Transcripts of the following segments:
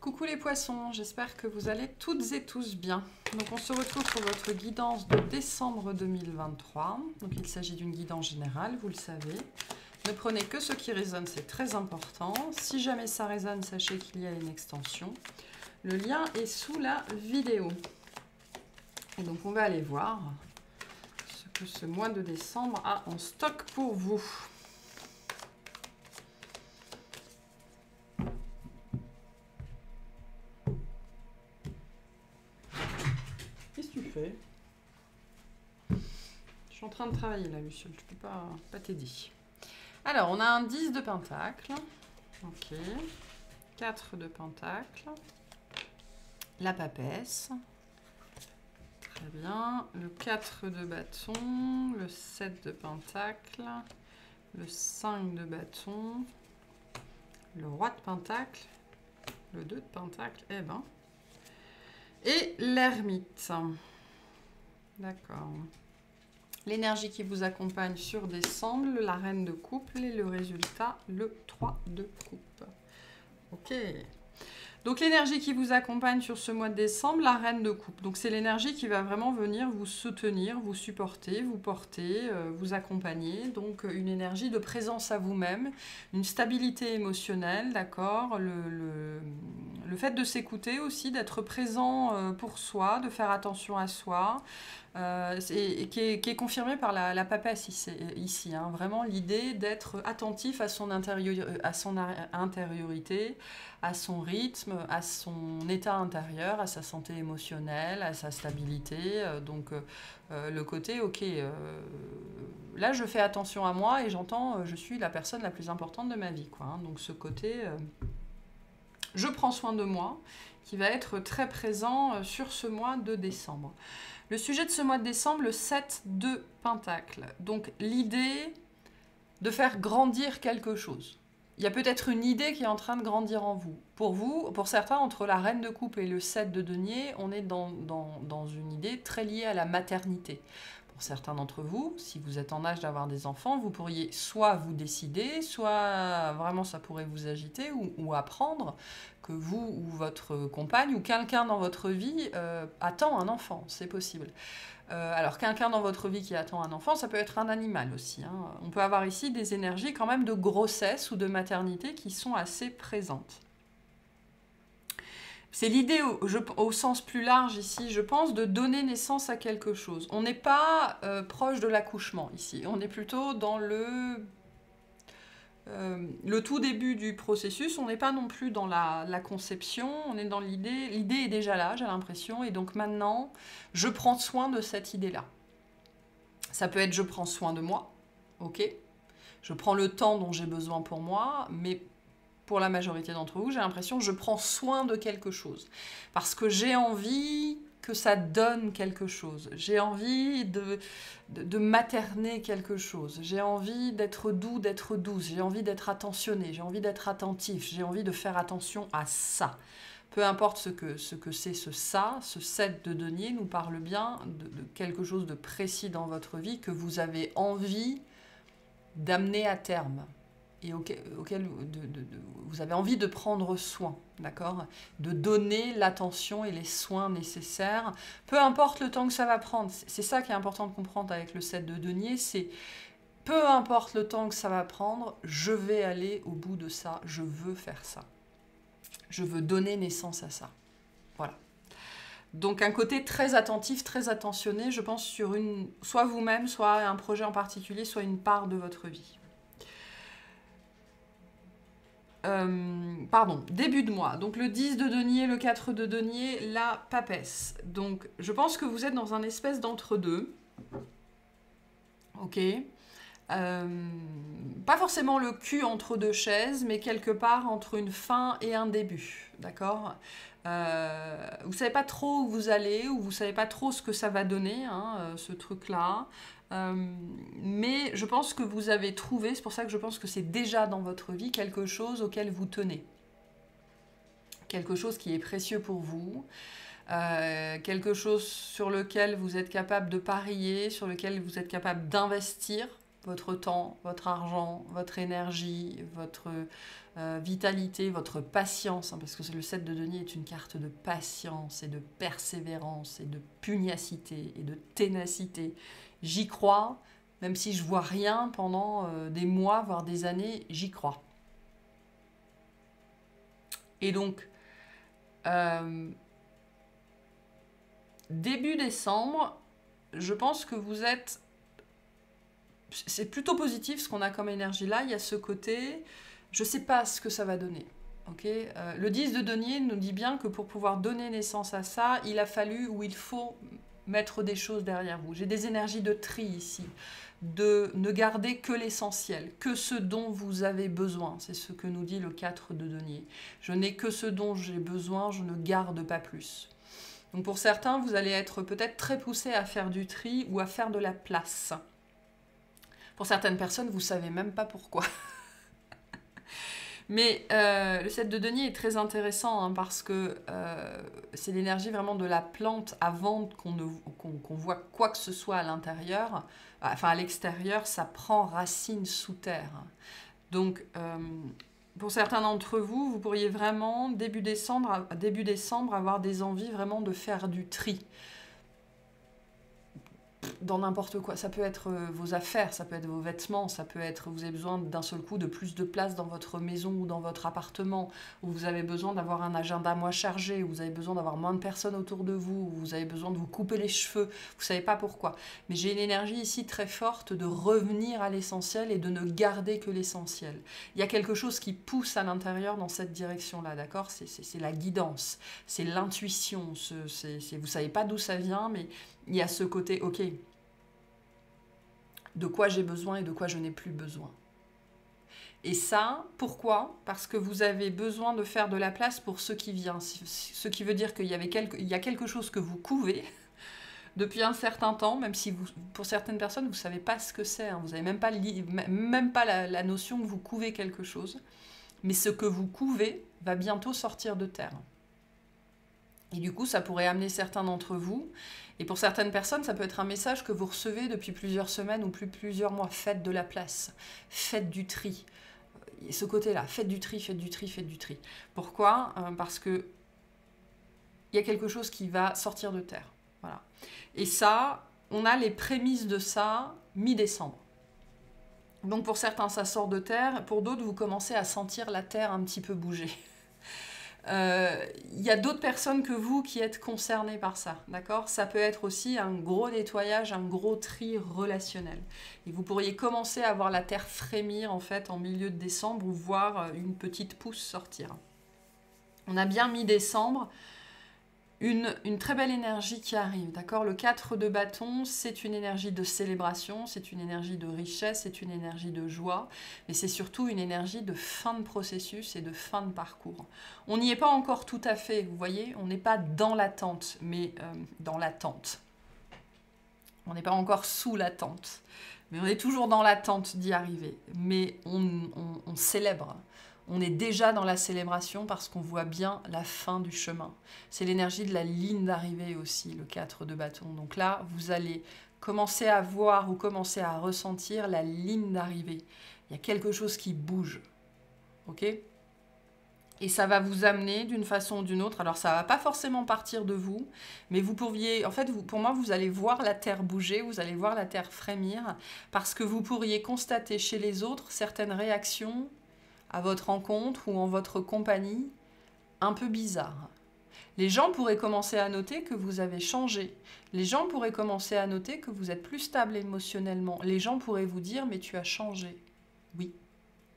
Coucou les poissons, j'espère que vous allez toutes et tous bien. Donc on se retrouve pour votre guidance de décembre 2023. Donc il s'agit d'une guidance générale, vous le savez. Ne prenez que ce qui résonne, c'est très important. Si jamais ça résonne, sachez qu'il y a une extension. Le lien est sous la vidéo. Et donc on va aller voir ce que ce mois de décembre a en stock pour vous. Qu'est-ce que tu fais? Je suis en train de travailler là, Luciole, je ne peux pas t'aider. Alors, on a un 10 de pentacle. Ok. 4 de pentacle. La papesse. Très bien. Le 4 de bâton. Le 7 de pentacle. Le 5 de bâton. Le roi de pentacle. Le 2 de pentacle. Eh ben. Et l'ermite. D'accord. L'énergie qui vous accompagne sur décembre, la reine de coupe et le résultat, le 3 de coupe. Ok. Donc l'énergie qui vous accompagne sur ce mois de décembre, la reine de coupe. Donc c'est l'énergie qui va vraiment venir vous soutenir, vous supporter, vous porter, vous accompagner. Donc une énergie de présence à vous-même, une stabilité émotionnelle, d'accord, le fait de s'écouter aussi, d'être présent pour soi, de faire attention à soi. Et qui est confirmé par la papesse ici hein. Vraiment l'idée d'être attentif à son intériorité, à son rythme, à son état intérieur, à sa santé émotionnelle, à sa stabilité. Le côté, ok, là je fais attention à moi et j'entends, je suis la personne la plus importante de ma vie, quoi, hein. Donc ce côté, je prends soin de moi, qui va être très présent sur ce mois de décembre. Le sujet de ce mois de décembre, le 7 de pentacle. Donc l'idée de faire grandir quelque chose. Il y a peut-être une idée qui est en train de grandir en vous. Pour certains, entre la reine de coupe et le 7 de denier, on est dans une idée très liée à la maternité. Pour certains d'entre vous, si vous êtes en âge d'avoir des enfants, vous pourriez soit vous décider, soit vraiment ça pourrait vous agiter, ou apprendre que vous ou votre compagne ou quelqu'un dans votre vie attend un enfant, c'est possible. Alors quelqu'un dans votre vie qui attend un enfant, ça peut être un animal aussi, hein. On peut avoir ici des énergies quand même de grossesse ou de maternité qui sont assez présentes. C'est l'idée au sens plus large ici, je pense, de donner naissance à quelque chose. On n'est pas proche de l'accouchement ici, on est plutôt dans le tout début du processus, on n'est pas non plus dans la conception, on est dans l'idée, l'idée est déjà là, j'ai l'impression, et donc maintenant, je prends soin de cette idée-là. Ça peut être je prends soin de moi, ok, je prends le temps dont j'ai besoin pour moi, mais pour la majorité d'entre vous, j'ai l'impression que je prends soin de quelque chose. Parce que j'ai envie que ça donne quelque chose. J'ai envie de materner quelque chose. J'ai envie d'être doux, d'être douce. J'ai envie d'être attentionné. J'ai envie d'être attentif. J'ai envie de faire attention à ça. Peu importe ce que c'est ce 7 de denier nous parle bien de quelque chose de précis dans votre vie que vous avez envie d'amener à terme. Et auquel vous avez envie de prendre soin, d'accord? De donner l'attention et les soins nécessaires, peu importe le temps que ça va prendre. C'est ça qui est important de comprendre avec le 7 de denier, c'est peu importe le temps que ça va prendre, je vais aller au bout de ça, je veux faire ça. Je veux donner naissance à ça. Voilà. Donc un côté très attentif, très attentionné, je pense, sur soit vous-même, soit un projet en particulier, soit une part de votre vie. Début de mois, donc le 10 de denier, le 4 de denier, la papesse. Donc je pense que vous êtes dans un espèce d'entre-deux, ok, pas forcément le cul entre deux chaises, mais quelque part entre une fin et un début, d'accord. Vous savez pas trop où vous allez, ou vous savez pas trop ce que ça va donner, hein, ce truc-là. Mais je pense que vous avez trouvé, c'est pour ça que je pense que c'est déjà dans votre vie quelque chose auquel vous tenez. Quelque chose qui est précieux pour vous, quelque chose sur lequel vous êtes capable de parier, sur lequel vous êtes capable d'investir, votre temps, votre argent, votre énergie, votre vitalité, votre patience, hein, parce que le 7 de denier est une carte de patience et de persévérance et de pugnacité et de ténacité. J'y crois, même si je vois rien pendant des mois, voire des années, j'y crois. Et donc, début décembre, je pense que vous êtes... C'est plutôt positif ce qu'on a comme énergie là. Il y a ce côté, je ne sais pas ce que ça va donner. Okay, le 10 de denier nous dit bien que pour pouvoir donner naissance à ça, il a fallu ou il faut mettre des choses derrière vous. J'ai des énergies de tri ici, de ne garder que l'essentiel, que ce dont vous avez besoin. C'est ce que nous dit le 4 de denier. Je n'ai que ce dont j'ai besoin, je ne garde pas plus. Donc pour certains, vous allez être peut-être très poussé à faire du tri ou à faire de la place. Pour certaines personnes, vous ne savez même pas pourquoi. Mais le 7 de denier est très intéressant hein, parce que c'est l'énergie vraiment de la plante avant qu'on voit quoi que ce soit à l'intérieur. Enfin, à l'extérieur, ça prend racine sous terre. Donc, pour certains d'entre vous, vous pourriez vraiment, début décembre, avoir des envies vraiment de faire du tri. Dans n'importe quoi, ça peut être vos affaires, ça peut être vos vêtements, ça peut être, vous avez besoin d'un seul coup de plus de place dans votre maison ou dans votre appartement, ou vous avez besoin d'avoir un agenda moins chargé, ou vous avez besoin d'avoir moins de personnes autour de vous, ou vous avez besoin de vous couper les cheveux, vous savez pas pourquoi. Mais j'ai une énergie ici très forte de revenir à l'essentiel et de ne garder que l'essentiel. Il y a quelque chose qui pousse à l'intérieur dans cette direction-là, d'accord ? C'est la guidance, c'est l'intuition, vous savez pas d'où ça vient, mais il y a ce côté, ok, de quoi j'ai besoin et de quoi je n'ai plus besoin. Et ça, pourquoi ? Parce que vous avez besoin de faire de la place pour ce qui vient. Ce qui veut dire qu'il y a quelque chose que vous couvez depuis un certain temps, même si pour certaines personnes, vous ne savez pas ce que c'est. Hein, vous n'avez même pas la notion que vous couvez quelque chose. Mais ce que vous couvez va bientôt sortir de terre. Et du coup, ça pourrait amener certains d'entre vous. Et pour certaines personnes, ça peut être un message que vous recevez depuis plusieurs semaines ou plusieurs mois. Faites de la place, faites du tri. Et ce côté-là, faites du tri, faites du tri, faites du tri. Pourquoi ? Parce que il y a quelque chose qui va sortir de terre. Voilà. Et ça, on a les prémices de ça mi-décembre. Donc pour certains, ça sort de terre. Pour d'autres, vous commencez à sentir la terre un petit peu bouger. Il y a d'autres personnes que vous qui êtes concernées par ça, d'accord ? Ça peut être aussi un gros nettoyage, un gros tri relationnel. Et vous pourriez commencer à voir la terre frémir en fait en milieu de décembre ou voir une petite pousse sortir. On a bien mis décembre, une très belle énergie qui arrive, d'accord ? Le 4 de bâton, c'est une énergie de célébration, c'est une énergie de richesse, c'est une énergie de joie, mais c'est surtout une énergie de fin de processus et de fin de parcours. On n'y est pas encore tout à fait, vous voyez, on n'est pas dans l'attente, mais dans l'attente. On n'est pas encore sous l'attente, mais on est toujours dans l'attente d'y arriver. Mais on célèbre. On est déjà dans la célébration parce qu'on voit bien la fin du chemin. C'est l'énergie de la ligne d'arrivée aussi, le 4 de bâton. Donc là, vous allez commencer à voir ou commencer à ressentir la ligne d'arrivée. Il y a quelque chose qui bouge. Ok ? Et ça va vous amener d'une façon ou d'une autre. Alors ça ne va pas forcément partir de vous, mais vous pourriez, en fait, pour moi, vous allez voir la terre bouger, vous allez voir la terre frémir, parce que vous pourriez constater chez les autres certaines réactions à votre rencontre ou en votre compagnie, un peu bizarre. Les gens pourraient commencer à noter que vous avez changé. Les gens pourraient commencer à noter que vous êtes plus stable émotionnellement. Les gens pourraient vous dire « mais tu as changé ». Oui,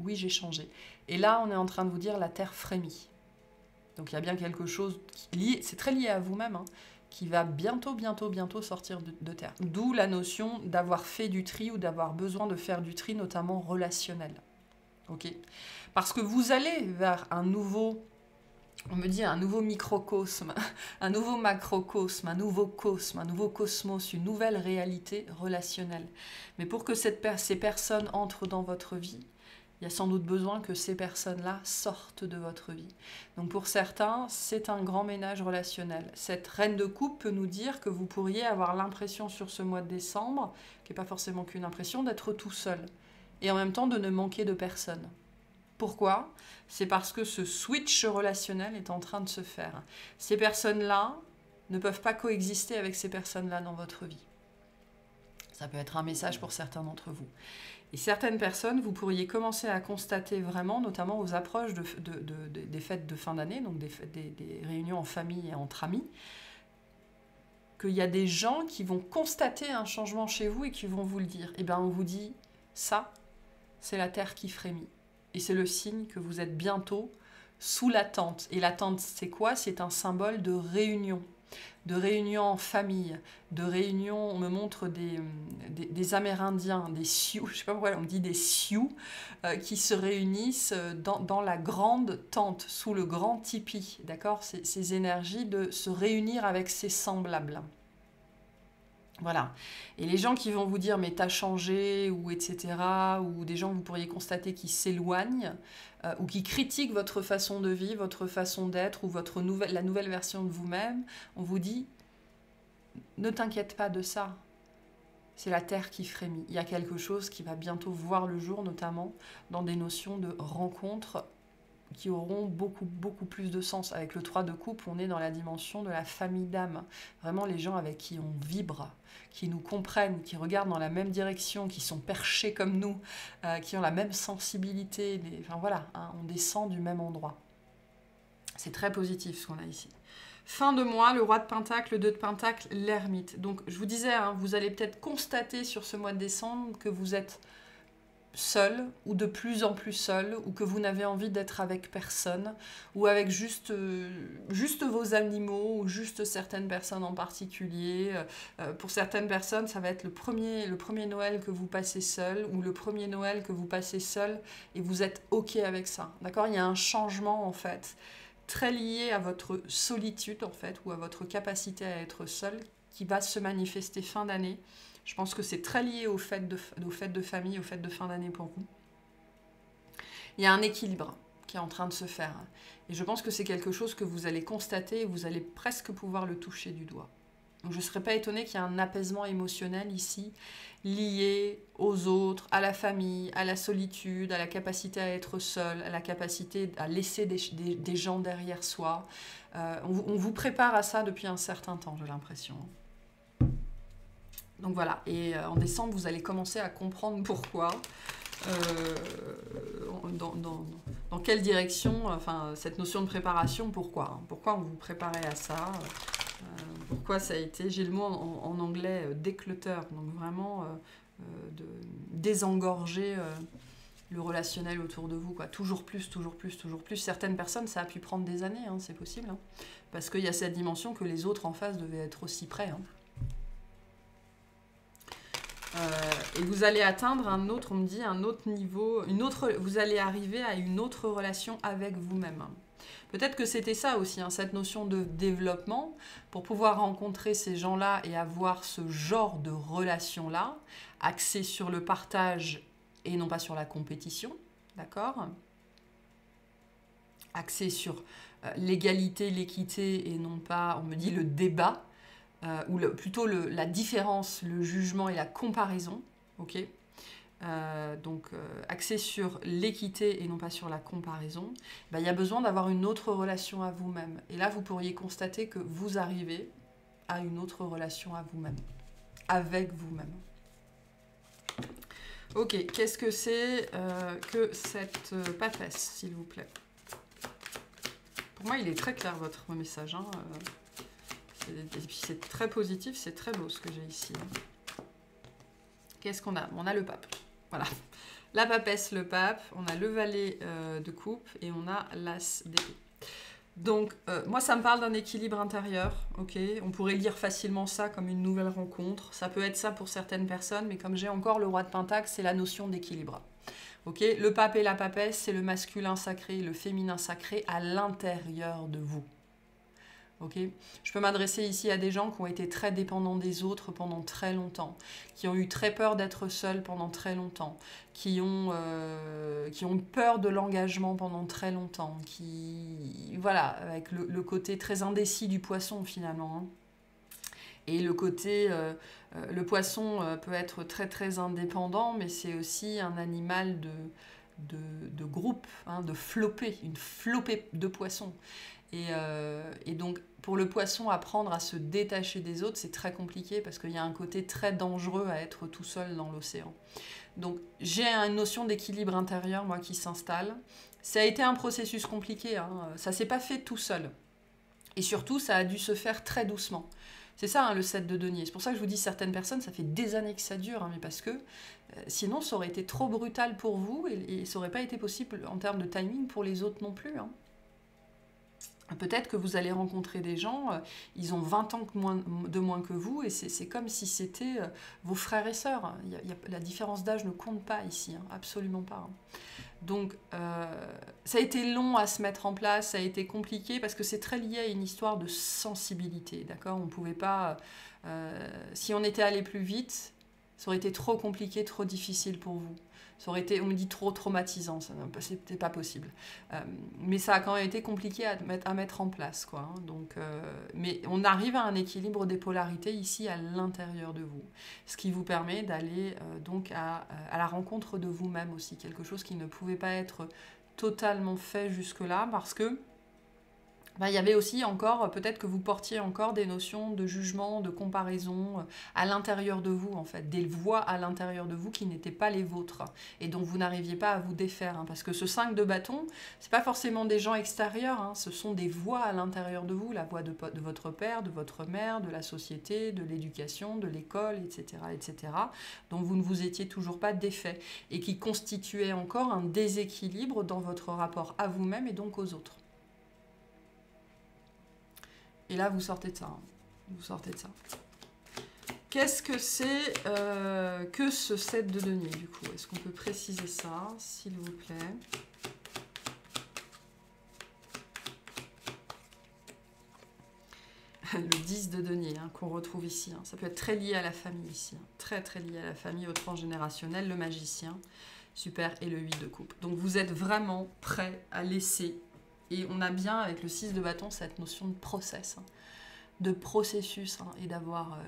oui j'ai changé. Et là, on est en train de vous dire « la terre frémit ». Donc il y a bien quelque chose, c'est très lié à vous-même, hein, qui va bientôt sortir de terre. D'où la notion d'avoir fait du tri ou d'avoir besoin de faire du tri, notamment relationnel. Okay. Parce que vous allez vers un nouveau, on me dit un nouveau microcosme, un nouveau macrocosme, un nouveau cosme, un nouveau cosmos, une nouvelle réalité relationnelle. Mais pour que ces personnes entrent dans votre vie, il y a sans doute besoin que ces personnes-là sortent de votre vie. Donc pour certains, c'est un grand ménage relationnel. Cette reine de coupe peut nous dire que vous pourriez avoir l'impression sur ce mois de décembre, qui n'est pas forcément qu'une impression, d'être tout seul. Et en même temps de ne manquer de personne. Pourquoi? C'est parce que ce switch relationnel est en train de se faire. Ces personnes-là ne peuvent pas coexister avec ces personnes-là dans votre vie. Ça peut être un message pour certains d'entre vous. Et certaines personnes, vous pourriez commencer à constater vraiment, notamment aux approches des fêtes de fin d'année, donc des réunions en famille et entre amis, qu'il y a des gens qui vont constater un changement chez vous et qui vont vous le dire. Eh bien, on vous dit, ça, c'est la terre qui frémit. Et c'est le signe que vous êtes bientôt sous la tente. Et la tente, c'est quoi? C'est un symbole de réunion en famille, de réunion, on me montre des Amérindiens, des Sioux, je ne sais pas pourquoi on me dit des Sioux, qui se réunissent dans la grande tente, sous le grand tipi, d'accord? Ces énergies de se réunir avec ses semblables. Voilà. Et les gens qui vont vous dire « mais t'as changé » ou etc., ou des gens que vous pourriez constater qui s'éloignent, ou qui critiquent votre façon de vivre, votre façon d'être, ou la nouvelle version de vous-même, on vous dit « ne t'inquiète pas de ça ». C'est la terre qui frémit. Il y a quelque chose qui va bientôt voir le jour, notamment dans des notions de rencontres qui auront beaucoup plus de sens. Avec le 3 de coupe, on est dans la dimension de la famille d'âme. Vraiment les gens avec qui on vibre, qui nous comprennent, qui regardent dans la même direction, qui sont perchés comme nous, qui ont la même sensibilité. Enfin voilà, hein, on descend du même endroit. C'est très positif ce qu'on a ici. Fin de mois, le roi de Pentacle, le 2 de Pentacle, l'ermite. Donc je vous disais, hein, vous allez peut-être constater sur ce mois de décembre que vous êtes seul ou de plus en plus seul, ou que vous n'avez envie d'être avec personne, ou avec juste vos animaux, ou juste certaines personnes en particulier. Pour certaines personnes, ça va être le premier Noël que vous passez seul, ou le premier Noël que vous passez seul, et vous êtes OK avec ça. D'accord? Il y a un changement, en fait, très lié à votre solitude, en fait, ou à votre capacité à être seul, qui va se manifester fin d'année. Je pense que c'est très lié aux fêtes de famille, aux fêtes de fin d'année pour vous. Il y a un équilibre qui est en train de se faire. Et je pense que c'est quelque chose que vous allez constater et vous allez presque pouvoir le toucher du doigt. Donc je ne serais pas étonnée qu'il y ait un apaisement émotionnel ici, lié aux autres, à la famille, à la solitude, à la capacité à être seul, à la capacité à laisser des gens derrière soi. On vous prépare à ça depuis un certain temps, j'ai l'impression. Donc voilà, et en décembre, vous allez commencer à comprendre pourquoi, dans quelle direction, enfin, cette notion de préparation, pourquoi on vous préparait à ça, pourquoi ça a été, j'ai le mot en anglais, declutter, donc vraiment de désengorger le relationnel autour de vous, quoi. Toujours plus. Certaines personnes, ça a pu prendre des années, hein, c'est possible, hein, parce qu'il y a cette dimension que les autres en face devaient être aussi prêts, hein. Et vous allez atteindre un autre, on me dit, un autre niveau, vous allez arriver à une autre relation avec vous-même. Peut-être que c'était ça aussi, hein, cette notion de développement, pour pouvoir rencontrer ces gens-là et avoir ce genre de relation-là, axée sur le partage et non pas sur la compétition, d'accord? Axée sur l'égalité, l'équité et non pas, on me dit, le débat. Ou plutôt la différence, le jugement et la comparaison, ok, donc axé sur l'équité et non pas sur la comparaison, il y a besoin d'avoir une autre relation à vous-même. Et là, vous pourriez constater que vous arrivez à une autre relation à vous-même, avec vous-même. Ok, qu'est-ce que c'est que cette papesse, s'il vous plaît? Pour moi, il est très clair, votre message, hein, et puis c'est très positif, c'est très beau ce que j'ai ici. Qu'est-ce qu'on a? On a le pape. Voilà. La papesse, le pape, on a le valet de coupe et on a l'as d'épée. Donc, moi, ça me parle d'un équilibre intérieur. Ok, on pourrait lire facilement ça comme une nouvelle rencontre. Ça peut être ça pour certaines personnes, mais comme j'ai encore le roi de Pentacle, c'est la notion d'équilibre. Ok, le pape et la papesse, c'est le masculin sacré, le féminin sacré à l'intérieur de vous. Ok, je peux m'adresser ici à des gens qui ont été très dépendants des autres pendant très longtemps, qui ont eu très peur d'être seuls pendant très longtemps, qui ont peur de l'engagement pendant très longtemps, voilà, avec le côté très indécis du poisson finalement. Hein. Et le côté, le poisson peut être très très indépendant, mais c'est aussi un animal de groupe, hein, de flopée, une flopée de poissons. Et donc, pour le poisson, apprendre à se détacher des autres, c'est très compliqué parce qu'il y a un côté très dangereux à être tout seul dans l'océan. Donc, j'ai une notion d'équilibre intérieur, moi, qui s'installe. Ça a été un processus compliqué, hein. Ça ne s'est pas fait tout seul. Et surtout, ça a dû se faire très doucement. C'est ça, hein, le 7 de denier. C'est pour ça que je vous dis, certaines personnes, ça fait des années que ça dure, hein, mais parce que sinon, ça aurait été trop brutal pour vous et ça n'aurait pas été possible en termes de timing pour les autres non plus. Hein. Peut-être que vous allez rencontrer des gens, ils ont 20 ans de moins que vous, et c'est comme si c'était vos frères et sœurs. La différence d'âge ne compte pas ici, hein, absolument pas. Hein. Donc, ça a été long à se mettre en place, ça a été compliqué, parce que c'est très lié à une histoire de sensibilité, d'accord? On ne pouvait pas... si on était allé plus vite, ça aurait été trop compliqué, trop difficile pour vous. Ça aurait été, on me dit, trop traumatisant, c'était pas possible. Mais ça a quand même été compliqué à mettre en place, quoi. Hein. Donc, mais on arrive à un équilibre des polarités ici à l'intérieur de vous, ce qui vous permet d'aller donc à la rencontre de vous-même aussi, quelque chose qui ne pouvait pas être totalement fait jusque-là, parce que il y avait aussi encore, peut-être que vous portiez encore des notions de jugement, de comparaison à l'intérieur de vous, en fait, des voix à l'intérieur de vous qui n'étaient pas les vôtres et dont vous n'arriviez pas à vous défaire. Hein, parce que ce 5 de bâton, c'est pas forcément des gens extérieurs, hein, ce sont des voix à l'intérieur de vous, la voix de votre père, de votre mère, de la société, de l'éducation, de l'école, etc., dont vous ne vous étiez toujours pas défait et qui constituaient encore un déséquilibre dans votre rapport à vous-même et donc aux autres. Et là, vous sortez de ça. Hein. Vous sortez de ça. Qu'est-ce que c'est que ce 7 de denier, du coup? Est-ce qu'on peut préciser ça, s'il vous plaît? Le 10 de denier, hein, qu'on retrouve ici. Hein. Ça peut être très lié à la famille, ici. Hein. Très, très lié à la famille, au transgénérationnel, le magicien. Super, et le 8 de coupe. Donc, vous êtes vraiment prêt à laisser... Et on a bien, avec le 6 de bâton, cette notion de process, hein, de processus, hein, et d'avoir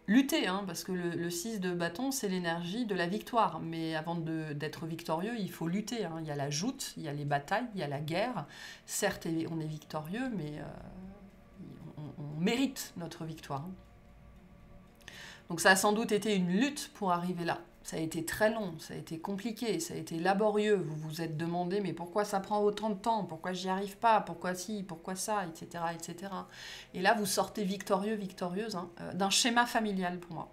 lutté, hein, parce que le 6 de bâton, c'est l'énergie de la victoire. Mais avant d'être victorieux, il faut lutter. Hein. Il y a la joute, il y a les batailles, il y a la guerre. Certes, on est victorieux, mais on mérite notre victoire. Hein. Donc ça a sans doute été une lutte pour arriver là. Ça a été très long, ça a été compliqué, ça a été laborieux. Vous vous êtes demandé, mais pourquoi ça prend autant de temps? Pourquoi j'y arrive pas? Pourquoi ci? Pourquoi ça? Etc., etc. Et là, vous sortez victorieux, victorieuse, hein, d'un schéma familial pour moi.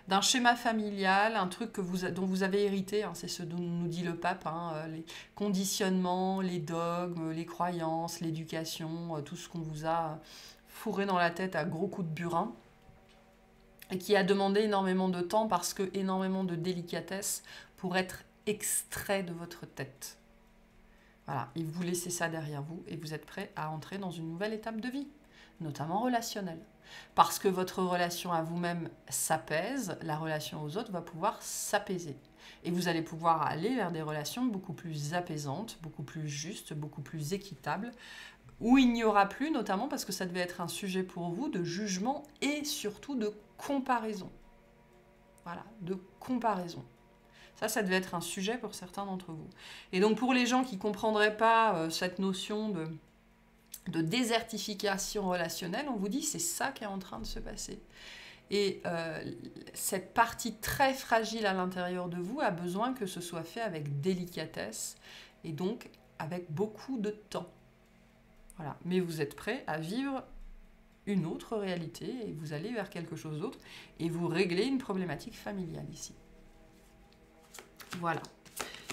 D'un schéma familial, un truc dont vous avez hérité, hein, c'est ce dont nous dit le pape, hein, les conditionnements, les dogmes, les croyances, l'éducation, tout ce qu'on vous a fourré dans la tête à gros coups de burin. Et qui a demandé énormément de temps parce que énormément de délicatesse pour être extrait de votre tête. Voilà, et vous laissez ça derrière vous et vous êtes prêt à entrer dans une nouvelle étape de vie, notamment relationnelle. Parce que votre relation à vous-même s'apaise, la relation aux autres va pouvoir s'apaiser. Et vous allez pouvoir aller vers des relations beaucoup plus apaisantes, beaucoup plus justes, beaucoup plus équitables, où il n'y aura plus, notamment parce que ça devait être un sujet pour vous, de jugement et surtout de comparaison. Voilà, de comparaison. Ça devait être un sujet pour certains d'entre vous. Et donc pour les gens qui ne comprendraient pas cette notion de désertification relationnelle, on vous dit c'est ça qui est en train de se passer. Et cette partie très fragile à l'intérieur de vous a besoin que ce soit fait avec délicatesse et donc avec beaucoup de temps. Voilà. Mais vous êtes prêt à vivre une autre réalité et vous allez vers quelque chose d'autre et vous réglez une problématique familiale ici. Voilà.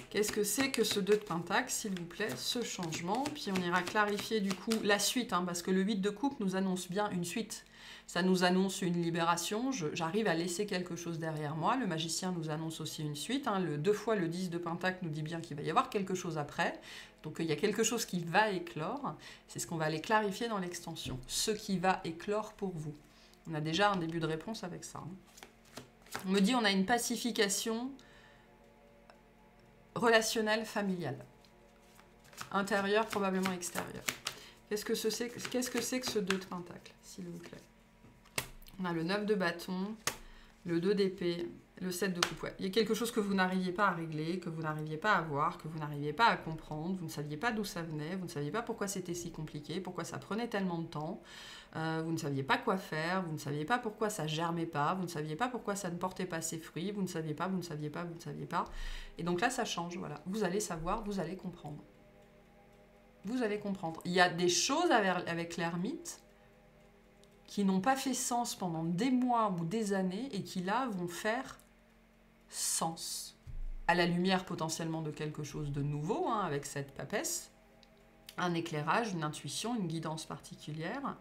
Qu'est-ce que c'est que ce 2 de Pentacle, s'il vous plaît, ce changement? Puis on ira clarifier du coup la suite, hein, parce que le 8 de coupe nous annonce bien une suite. Ça nous annonce une libération, j'arrive à laisser quelque chose derrière moi. Le magicien nous annonce aussi une suite. Hein, 2 fois le 10 de Pentacle nous dit bien qu'il va y avoir quelque chose après. Donc il y a quelque chose qui va éclore, c'est ce qu'on va aller clarifier dans l'extension. Ce qui va éclore pour vous. On a déjà un début de réponse avec ça. On me dit on a une pacification relationnelle familiale. Intérieure, probablement extérieure. Qu'est-ce que c'est que ce 2 de pentacle, s'il vous plaît? On a le 9 de bâton, le 2 d'épée, le 7 de coupe. Ouais. Il y a quelque chose que vous n'arriviez pas à régler, que vous n'arriviez pas à voir, que vous n'arriviez pas à comprendre, vous ne saviez pas d'où ça venait, vous ne saviez pas pourquoi c'était si compliqué, pourquoi ça prenait tellement de temps, vous ne saviez pas quoi faire, vous ne saviez pas pourquoi ça germait pas, vous ne saviez pas pourquoi ça ne portait pas ses fruits, vous ne saviez pas, vous ne saviez pas, vous ne saviez pas. Et donc là, ça change, voilà. Vous allez savoir, vous allez comprendre. Vous allez comprendre. Il y a des choses avec l'ermite qui n'ont pas fait sens pendant des mois ou des années et qui là vont faire sens. À la lumière potentiellement de quelque chose de nouveau, hein, avec cette papesse, un éclairage, une intuition, une guidance particulière.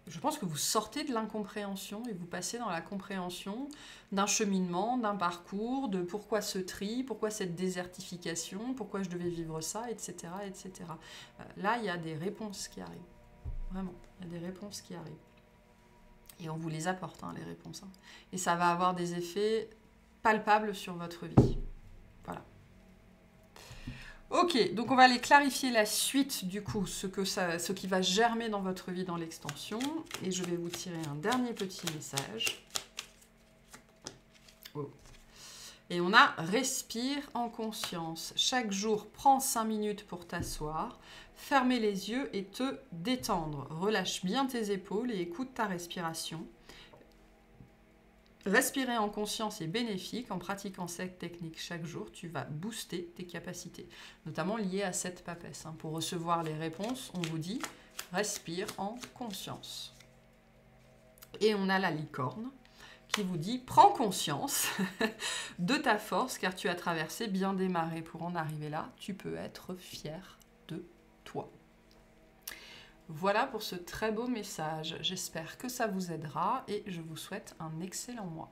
Je pense que vous sortez de l'incompréhension et vous passez dans la compréhension d'un cheminement, d'un parcours, de pourquoi ce tri, pourquoi cette désertification, pourquoi je devais vivre ça, etc. etc. Là, il y a des réponses qui arrivent. Vraiment, il y a des réponses qui arrivent. Et on vous les apporte, hein, les réponses. Hein. Et ça va avoir des effets palpables sur votre vie. Voilà. Ok, donc on va aller clarifier la suite, du coup, ce qui va germer dans votre vie dans l'extension. Et je vais vous tirer un dernier petit message. Oh. Et on a « Respire en conscience ». Chaque jour, prends 5 minutes pour t'asseoir, fermer les yeux et te détendre. Relâche bien tes épaules et écoute ta respiration. Respirer en conscience est bénéfique. En pratiquant cette technique chaque jour, tu vas booster tes capacités, notamment liées à cette papesse. Pour recevoir les réponses, on vous dit « Respire en conscience ». Et on a la licorne qui vous dit « Prends conscience de ta force car tu as traversé bien des marées pour en arriver là. Tu peux être fier de toi. » Voilà pour ce très beau message. J'espère que ça vous aidera et je vous souhaite un excellent mois.